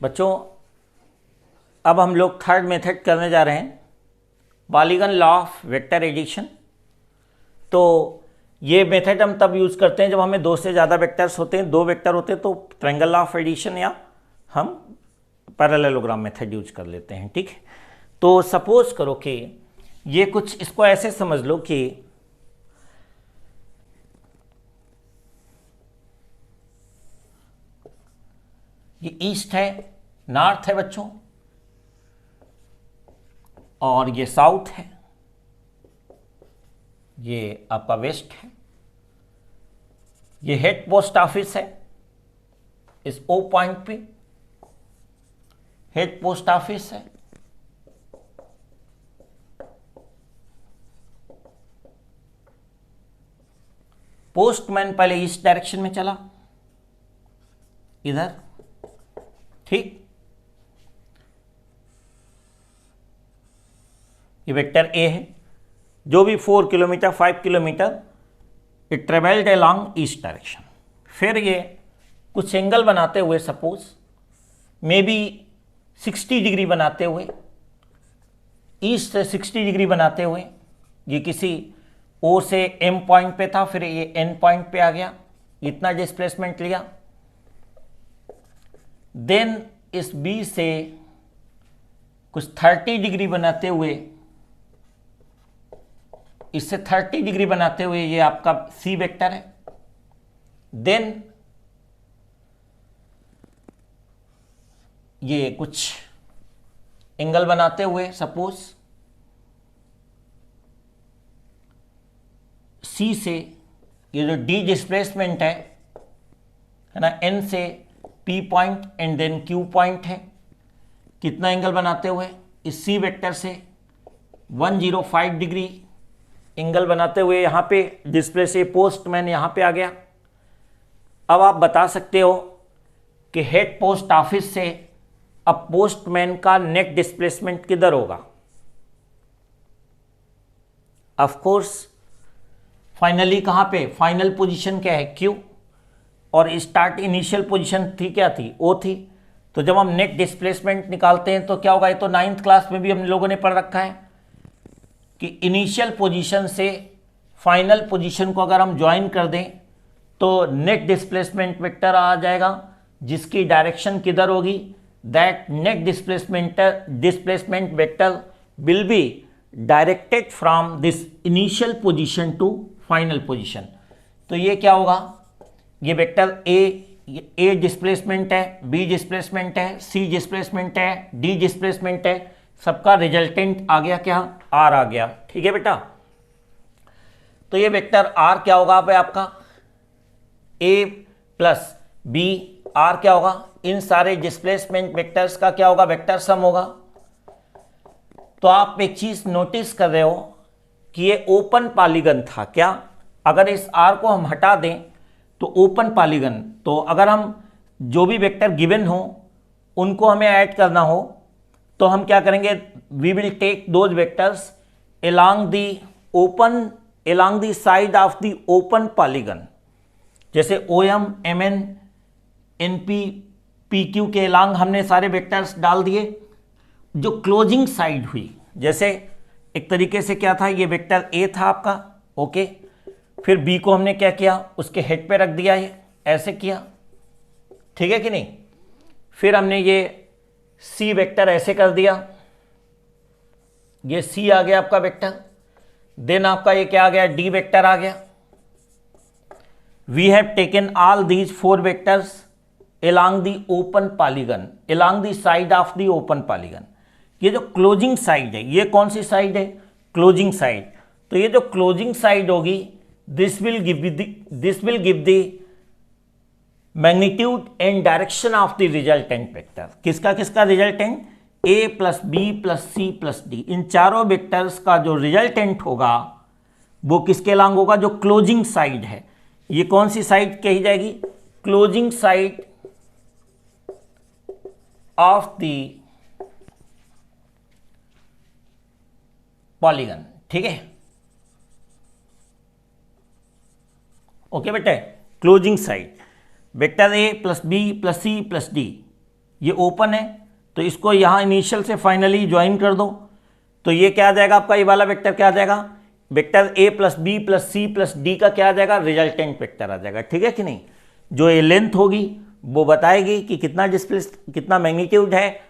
बच्चों अब हम लोग थर्ड मेथड करने जा रहे हैं, polygon law of vector addition. तो ये मेथड हम तब यूज़ करते हैं जब हमें दो से ज़्यादा वेक्टर्स होते हैं, दो वेक्टर होते हैं तो ट्रायंगल लॉ ऑफ एडिशन या हम पैरेललोग्राम मेथड यूज कर लेते हैं। ठीक है, तो सपोज करो कि ये कुछ, इसको ऐसे समझ लो कि ये ईस्ट है, नॉर्थ है बच्चों, और ये साउथ है, ये आपका वेस्ट है। ये हेड पोस्ट ऑफिस है, इस ओ पॉइंट पे हेड पोस्ट ऑफिस है। पोस्टमैन पहले ईस्ट डायरेक्शन में चला, इधर, ठीक। ये वेक्टर ए है, जो भी 4 kilometre 5 kilometre it travelled along east direction. फिर ये कुछ एंगल बनाते हुए, सपोज मे बी 60 डिग्री बनाते हुए, ईस्ट से 60 डिग्री बनाते हुए, ये किसी ओ से एम पॉइंट पे था, फिर ये एन पॉइंट पे आ गया, इतना डिस्प्लेसमेंट लिया। देन इस बी से कुछ 30 डिग्री बनाते हुए, इससे 30 डिग्री बनाते हुए ये आपका सी वेक्टर है। देन ये कुछ एंगल बनाते हुए, सपोज सी से ये जो डी डिस्प्लेसमेंट है ना, एन से P point and then Q point है, कितना एंगल बनाते हुए इस सी वेक्टर से 105 डिग्री एंगल बनाते हुए यहाँ पे डिस्प्ले से पोस्टमैन यहाँ पे आ गया। अब आप बता सकते हो कि हेड पोस्ट ऑफिस से अब पोस्टमैन का नेट डिस्प्लेसमेंट किधर होगा। ऑफ कोर्स फाइनली कहाँ पे, फाइनल पोजीशन क्या है, क्यू, और स्टार्ट इनिशियल पोजीशन थी, क्या थी, ओ थी। तो जब हम नेट डिस्प्लेसमेंट निकालते हैं तो क्या होगा, ये तो 9th क्लास में भी हम लोगों ने पढ़ रखा है कि इनिशियल पोजीशन से फाइनल पोजीशन को अगर हम ज्वाइन कर दें तो नेट डिस्प्लेसमेंट वेक्टर आ जाएगा, जिसकी डायरेक्शन किधर होगी, that net displacement vector will be directed from this initial position to final position. तो ये क्या होगा, ये वेक्टर ए डिस्प्लेसमेंट है, बी डिस्प्लेसमेंट है, सी डिस्प्लेसमेंट है, डी डिस्प्लेसमेंट है, सबका रिजल्टेंट आ गया, क्या, आर आ गया। ठीक है बेटा, तो ये वेक्टर आर क्या होगा पे आपका, ए प्लस बी, आर क्या होगा, इन सारे डिस्प्लेसमेंट वेक्टर्स का क्या होगा, वेक्टर सम होगा। तो आप एक चीज नोटिस कर रहे हो कि ये ओपन पॉलीगन था, क्या, अगर इस आर को हम हटा दें तो ओपन पॉलीगन, तो अगर हम जो भी वेक्टर गिवन हो उनको हमें ऐड करना हो तो हम क्या करेंगे, we will take those vectors along the side of the open polygon। जैसे OM, MN, NP, PQ के along हमने सारे वेक्टर्स डाल दिए। जो क्लोजिंग साइड हुई, जैसे एक तरीके से क्या था, ये वेक्टर A था आपका, ओके, फिर B को हमने क्या किया, उसके हेड पे रख दिया, ये ऐसे किया, ठीक है कि नहीं। फिर हमने ये C वेक्टर ऐसे कर दिया, ये C आ गया आपका वेक्टर। देन आपका ये क्या आ गया, D वेक्टर आ गया। We have taken all these 4 vectors along the open polygon, along the side of the open polygon। ये जो क्लोजिंग साइड है, ये कौन सी साइड है, क्लोजिंग साइड। तो ये जो क्लोजिंग साइड होगी, this will give the magnitude and direction of the resultant vector. किसका किसका resultant, A plus B plus C plus D, इन चारों वेक्टर्स का जो रिजल्टेंट होगा वो किसके अलॉन्ग होगा, जो क्लोजिंग साइड है। ये कौन सी साइड कही जाएगी, closing side of the polygon. ठीक है, ओके बेटे, closing side vector A plus B plus C plus D, ये ओपन है, तो इसको यहाँ इनिशियल से फाइनली ज्वाइन कर दो, तो ये क्या आ जाएगा आपका, ये वाला वेक्टर क्या आ जाएगा, vector a plus B plus C plus D का क्या आ जाएगा, रिजल्टेंट वेक्टर आ जाएगा। ठीक है कि नहीं। जो ये लेंथ होगी वो बताएगी कि कितना डिस्प्लेस, कितना मैग्नीट्यूड है,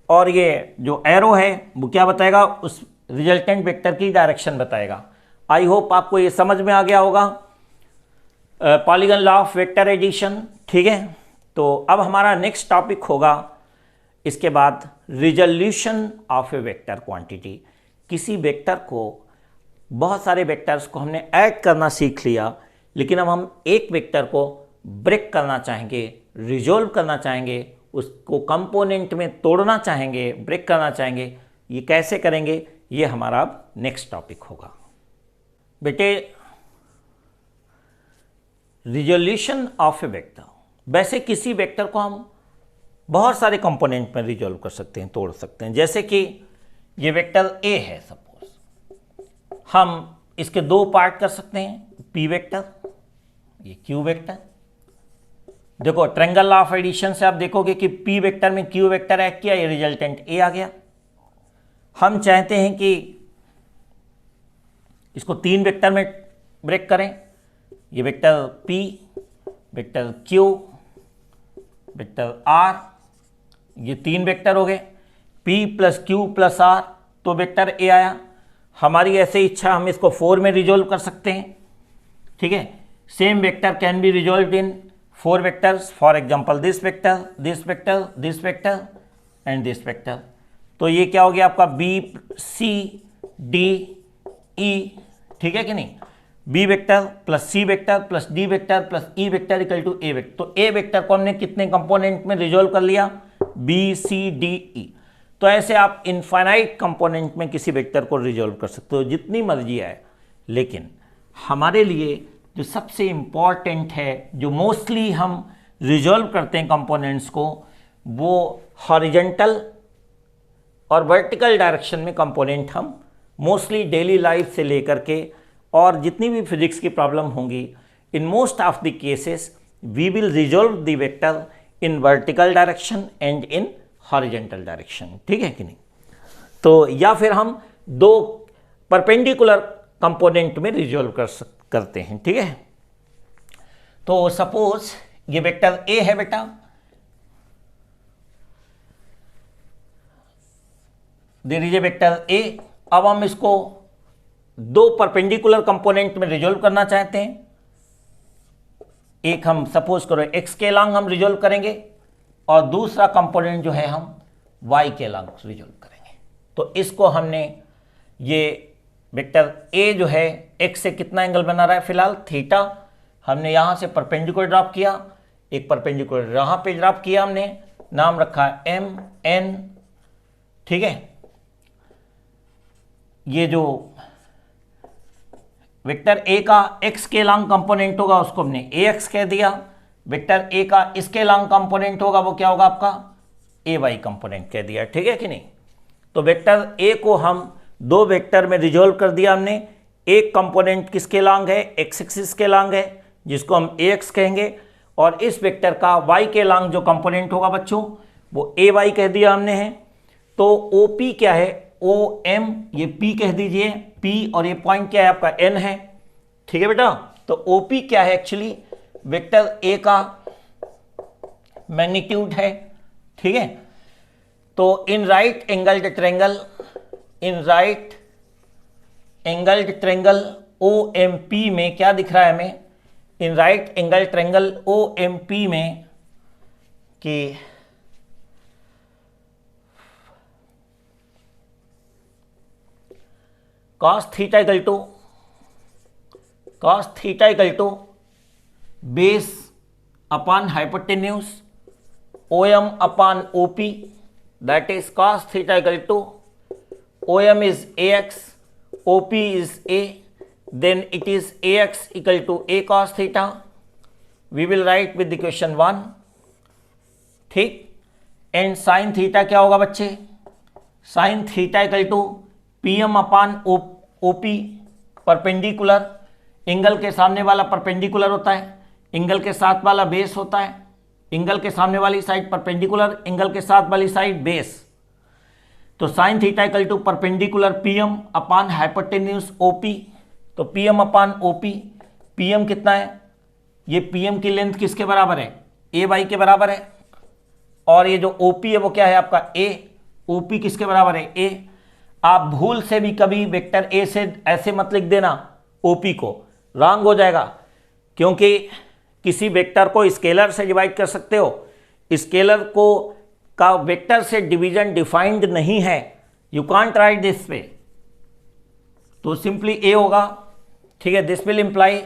और ये जो एरो है वो क्या बताएगा, उस रिजल्टेंट वेक्टर की डायरेक्शन बताएगा। आई होप आपको ये समझ में आ गया होगा polygon law of vector addition. ठीक है, तो अब हमारा नेक्स्ट टॉपिक होगा इसके बाद resolution of A vector quantity. किसी वेक्टर को, बहुत सारे वेक्टर्स को हमने ऐड करना सीख लिया, लेकिन अब हम एक वेक्टर को ब्रेक करना चाहेंगे, रिजोल्व करना चाहेंगे, उसको कंपोनेंट में तोड़ना चाहेंगे, ब्रेक करना चाहेंगे। ये कैसे करेंगे, ये हमारा अब नेक्स्ट टॉपिक होगा। बेटे, रिजोल्यूशन ऑफ ए वेक्टर, वैसे किसी वेक्टर को हम बहुत सारे कंपोनेंट में रिजोल्व कर सकते हैं, तोड़ सकते हैं। जैसे कि ये वेक्टर ए है, सपोज हम इसके दो पार्ट कर सकते हैं, पी वेक्टर, ये क्यू वेक्टर। देखो ट्रायंगल लॉ ऑफ एडिशन से आप देखोगे कि पी वेक्टर में क्यू वेक्टर ऐड किया, ये रिजल्टेंट ए आ गया। हम चाहते हैं कि इसको तीन वेक्टर में ब्रेक करें, ये vector P, vector Q, vector R, ये तीन वेक्टर हो गए, p plus Q plus R, तो वेक्टर ए आया। हमारी ऐसे इच्छा, हम इसको 4 में रिजोल्व कर सकते हैं। ठीक है, same vector can be resolve in 4 vectors, for example this vector, this vector, this vector and this vector. तो ये क्या हो गया आपका, बी सी डी ई। ठीक है कि नहीं, B vector plus C vector plus D vector plus E vector equal to A vector. तो ए वेक्टर को हमने कितने कंपोनेंट में रिजोल्व कर लिया, बी सी डी ई। तो ऐसे आप इनफाइनाइट कंपोनेंट में किसी वेक्टर को रिजोल्व कर सकते हो, जितनी मर्जी आए। लेकिन हमारे लिए जो सबसे इंपॉर्टेंट है, जो मोस्टली हम रिजोल्व करते हैं कंपोनेंट्स को, वो हॉरिजॉन्टल और वर्टिकल डायरेक्शन में कंपोनेंट हम मोस्टली डेली लाइफ से लेकर के और जितनी भी फिजिक्स की प्रॉब्लम होंगी, in most of the cases we will resolve the vector in vertical direction and in horizontal direction. ठीक है कि नहीं। तो या फिर हम दो परपेंडिकुलर कंपोनेंट में रिजोल्व करते हैं। ठीक है, तो सपोज ये वेक्टर ए है बेटा, दे दीजिए वेक्टर ए। अब हम इसको दो परपेंडिकुलर कंपोनेंट में रिजोल्व करना चाहते हैं। एक हम सपोज करो एक्स के लॉन्ग हम रिजोल्व करेंगे, और दूसरा कंपोनेंट जो है हम वाई के लॉन्ग रिजोल्व करेंगे। तो इसको हमने, ये वेक्टर ए जो है एक्स से कितना एंगल बना रहा है, फिलहाल थीटा। हमने यहां से परपेंडिकुलर ड्रॉप किया, एक परपेंडिकुलर यहां पे ड्रॉप किया, हमने नाम रखा एम एन। ठीक है, ये जो वेक्टर ए का एक्स के लॉन्ग कंपोनेंट होगा उसको हमने ए एक्स कह दिया। वेक्टर ए का इसके लॉन्ग कंपोनेंट होगा वो क्या होगा आपका, ए वाई कंपोनेंट कह दिया। ठीक है कि नहीं। तो वेक्टर ए को हम दो वेक्टर में रिजोल्व कर दिया हमने। एक कंपोनेंट किसके लॉन्ग है, एक्स एक्सिस के लॉन्ग है, जिसको हम ए एक्स कहेंगे, और इस वेक्टर का वाई के लॉन्ग जो कंपोनेंट होगा बच्चों, वो ए वाई कह दिया हमने है। तो ओ पी क्या है, ओ एम, ये पी कह दीजिए, पी, और ये पॉइंट क्या है आपका एन है। ठीक है बेटा। तो ओ पी क्या है, एक्चुअली वेक्टर ए का मैग्नीट्यूड है। ठीक है, तो in right angled triangle, in right angled triangle O M P में क्या दिख रहा है हमें, in right angle triangle O M P में कि cos theta equal to base upon hypotenuse O M upon O P, that is cos theta equal to O M is a x, O P is a, then it is ax equal to a cos theta. We will write with the equation 1. ठीक, and sine theta क्या होगा बच्चे, sine theta equal to P M upon O P, perpendicular, angle के सामने वाला perpendicular होता है, angle के साथ वाला बेस होता है। एंगल के सामने वाली साइड परपेंडिकुलर, एंगल के साथ वाली साइड बेस। तो sine theta equal to perpendicular PM upon hypotenuse OP. तो पीएम अपान ओपी, पीएम कितना है, ये पीएम की लेंथ किसके बराबर है, ए बाई के बराबर है, और ये जो ओपी है वो क्या है आपका ए, ओपी किसके बराबर है ए। आप भूल से भी कभी वेक्टर ए से ऐसे मत लिख देना ओपी को, रॉन्ग हो जाएगा, क्योंकि किसी वेक्टर को स्केलर से डिवाइड कर सकते हो, स्केलर को का वेक्टर से डिवीजन डिफाइंड नहीं है, you can't write this way. तो सिंपली ए होगा, ठीक है। This will imply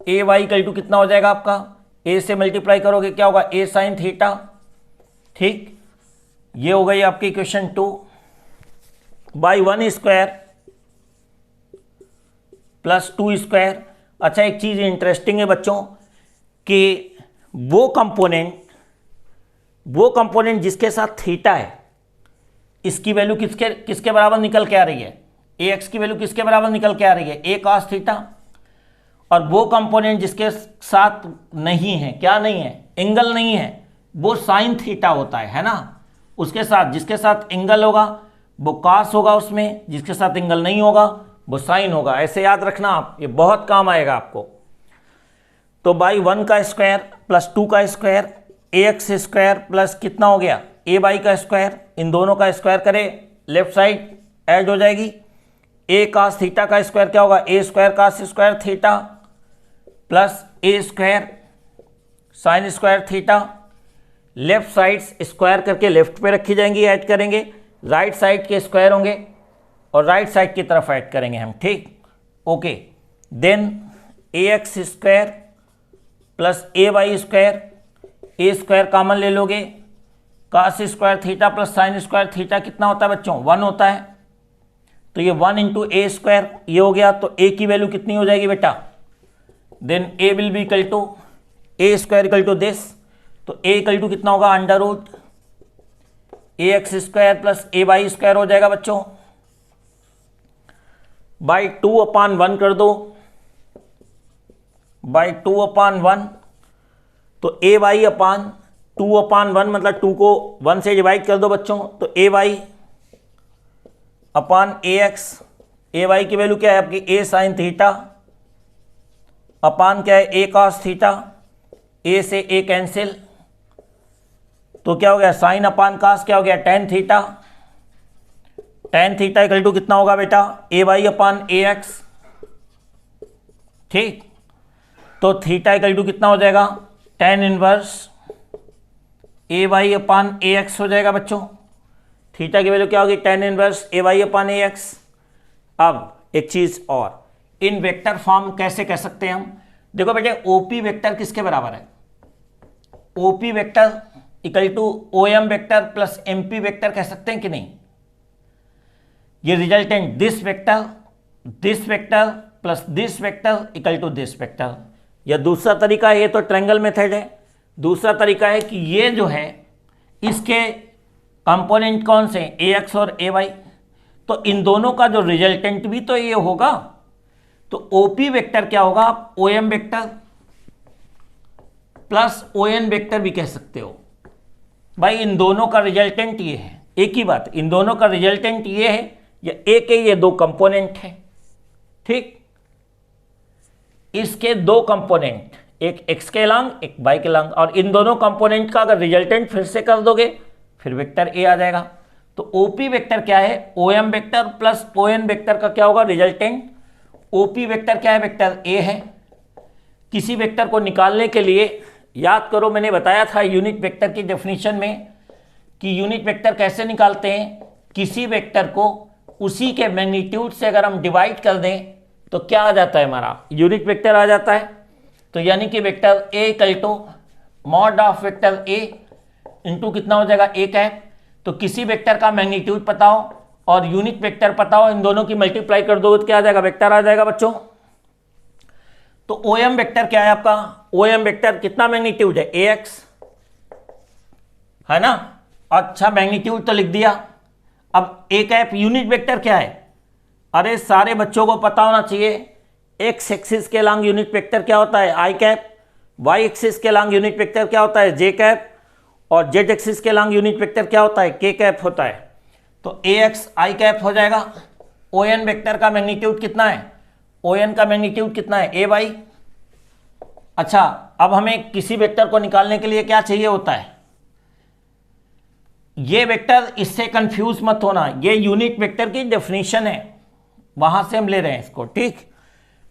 a y equal to कितना हो जाएगा आपका, ए से मल्टीप्लाई करोगे क्या होगा ए साइन थीटा, ठीक। ये हो गई आपकी equation 2 by 1 square plus 2 square. अच्छा, एक चीज इंटरेस्टिंग है बच्चों कि वो कंपोनेंट जिसके साथ थीटा है, इसकी वैल्यू किसके बराबर निकल के आ रही है, ए एक्स की वैल्यू किसके बराबर निकल के आ रही है, ए कॉस थीटा। और वो कंपोनेंट जिसके साथ नहीं है, क्या नहीं है, एंगल नहीं है, वो साइन थीटा होता है ना। उसके साथ जिसके साथ एंगल होगा वो कॉस होगा, उसमें जिसके साथ एंगल नहीं होगा वो साइन होगा। ऐसे याद रखना आप, ये बहुत काम आएगा आपको। तो बाई 1 का स्क्वायर प्लस 2 का स्क्वायर ए एक्स स्क्वायर प्लस कितना हो गया ए बाई का स्क्वायर, इन दोनों का स्क्वायर करें, लेफ्ट साइड ऐड हो जाएगी। ए कास थीटा का स्क्वायर क्या होगा, A square cos square theta plus A square sine square theta. Left side square करके लेफ्ट पे रखी जाएंगी, ऐड करेंगे, राइट साइड के स्क्वायर होंगे और राइट साइड की तरफ ऐड करेंगे हम, ठीक, okay. Then a x square plus a y square, a square common ले लोगे, cos square theta plus sine square theta कितना होता है बच्चों 1 होता है। तो ये 1 इंटू ए स्क्वायर ये हो गया, तो ए की वैल्यू कितनी हो जाएगी बेटा, then a will be equal to a square equal to this. तो ए इक्वल टू कितना होगा under root a x square plus a y square हो जाएगा बच्चों, बाई 2/1 कर दो, बाई 2/1। तो ए वाई अपान 2/1 मतलब 2 को 1 से डिवाइड कर दो बच्चों। तो ए वाई अपान ए एक्स, ए वाई की वैल्यू क्या है आपकी ए साइन थीटा अपान क्या है ए कॉस थीटा, ए से ए कैंसिल, तो क्या हो गया साइन अपान कास क्या हो गया tan theta. Tan theta equal to कितना होगा बेटा ए वाई अपान ए एक्स, ठीक। तो थीटा इक्वल टू कितना हो जाएगा टेन इनवर्स ए वाई अपान ए एक्स हो जाएगा बच्चों। थीटा की वैल्यू क्या होगी टेन इनवर्स ए वाई अपान ए एक्स। अब एक चीज और, इन वेक्टर फॉर्म कैसे कह सकते हैं हम, देखो बेटे ओपी वेक्टर किसके बराबर है, OP vector equal to O M vector plus MP vector कह सकते हैं कि नहीं। ये resultant this vector plus this vector equal to this vector. या दूसरा तरीका है, ये तो ट्रायंगल मेथड है, दूसरा तरीका है कि ये जो है इसके कंपोनेंट कौन से ए एक्स और ए वाई, तो इन दोनों का जो रिजल्टेंट भी तो ये होगा। तो ओपी वेक्टर क्या होगा आप O M vector plus O N vector भी कह सकते हो। भाई इन दोनों का रिजल्टेंट ये है, एक ही बात, इन दोनों का रिजल्टेंट ये है या एक है, ये दो कंपोनेंट है, ठीक। इसके दो कंपोनेंट, एक एक्स के लॉन्ग एक वाई के लॉन्ग, और इन दोनों कंपोनेंट का अगर रिजल्टेंट फिर से कर दोगे फिर वेक्टर ए आ जाएगा। तो ओपी वेक्टर क्या है O M vector plus O N vector का क्या होगा रिजल्टेंट। ओपी वेक्टर क्या है वेक्टर ए है। किसी वेक्टर को निकालने के लिए याद करो, मैंने बताया था यूनिट वेक्टर की डेफिनेशन में कि यूनिट वेक्टर कैसे निकालते हैं। किसी वेक्टर को उसी के मैग्नीट्यूड से अगर हम डिवाइड कर दें तो क्या आ जाता है हमारा यूनिट वेक्टर आ जाता है। तो यानी कि vector a equal to mod of vector a into कितना हो जाएगा ए कैप। तो किसी वेक्टर का मैग्नीट्यूड पता हो और यूनिट वेक्टर पता हो, इन दोनों की मल्टीप्लाई कर दो तो क्या आ जाएगा वेक्टर आ जाएगा बच्चों। तो ओ एम वेक्टर क्या है आपका, ओ एम वेक्टर कितना मैग्नीट्यूड है ए एक्स है ना। अच्छा मैग्नीट्यूड तो लिख दिया। अब ए कैप यूनिट वेक्टर क्या है, अरे सारे बच्चों को पता होना चाहिए एक्स एक्सिस के लॉन्ग यूनिट वेक्टर क्या होता है आई कैप। वाई एक्सिस के लॉन्ग यूनिट वेक्टर क्या होता है, जे कैप, और जेड एक्सिस के लॉन्ग यूनिट वेक्टर क्या होता है, के कैप होता है। तो ए एक्स आई कैप हो जाएगा। ओ एन वेक्टर का मैग्नीट्यूड कितना है, ओ एन का मैग्नीट्यूड कितना है, ए वाई। अच्छा, अब हमें किसी वेक्टर को निकालने के लिए क्या चाहिए होता है, ये वेक्टर, इससे कंफ्यूज मत होना, ये यूनिट वेक्टर की डेफिनेशन है, वहां से हम ले रहे हैं इसको, ठीक।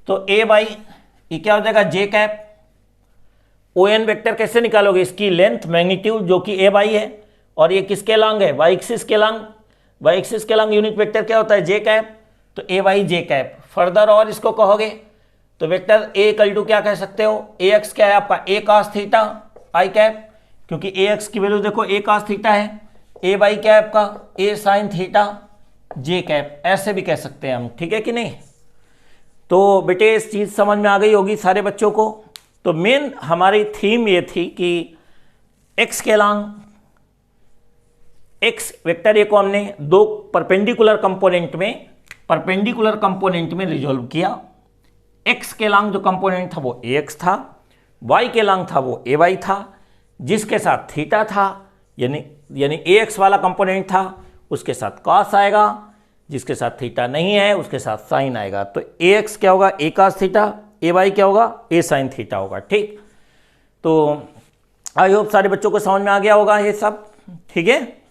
तो ए वाई ये क्या हो जाएगा, जे कैप। ओ एन वेक्टर कैसे निकालोगे, इसकी लेंथ मैग्नीट्यूड जो कि ए वाई है, और ये किसके लॉन्ग है, वाई एक्सिस के लॉन्ग। वाई एक्सिस के लॉन्ग यूनिट वेक्टर क्या होता है, जे कैप। तो ए वाई जे कैप। फर्दर और इसको कहोगे तो वेक्टर ए इक्वल टू क्या कह सकते हो, ए एक्स क्या है आपका, ए कॉस थीटा आई कैप, क्योंकि ए एक्स की वैल्यू देखो ए कॉस थीटा है। ए वाई क्या है आपका, ए साइन थीटा जे कैप, ऐसे भी कह सकते हैं हम, ठीक है कि नहीं। तो बेटे इस चीज़ समझ में आ गई होगी सारे बच्चों को। तो मेन हमारी थीम ये थी कि एक्स के लॉन्ग, एक्स वेक्टर ए को हमने दो परपेंडिकुलर कंपोनेंट में रिजोल्व किया। एक्स के लॉन्ग जो कंपोनेंट था वो ए एक्स था, वाई के लॉन्ग था वो ए वाई था, जिसके साथ थीटा था, यानी ए एक्स वाला कंपोनेंट था उसके साथ कॉस आएगा, जिसके साथ थीटा नहीं है उसके साथ साइन आएगा। तो ए एक्स क्या होगा, ए कॉस थीटा, ए वाई क्या होगा, ए साइन थीटा होगा, ठीक। तो आई होप सारे बच्चों को समझ में आ गया होगा ये सब, ठीक है।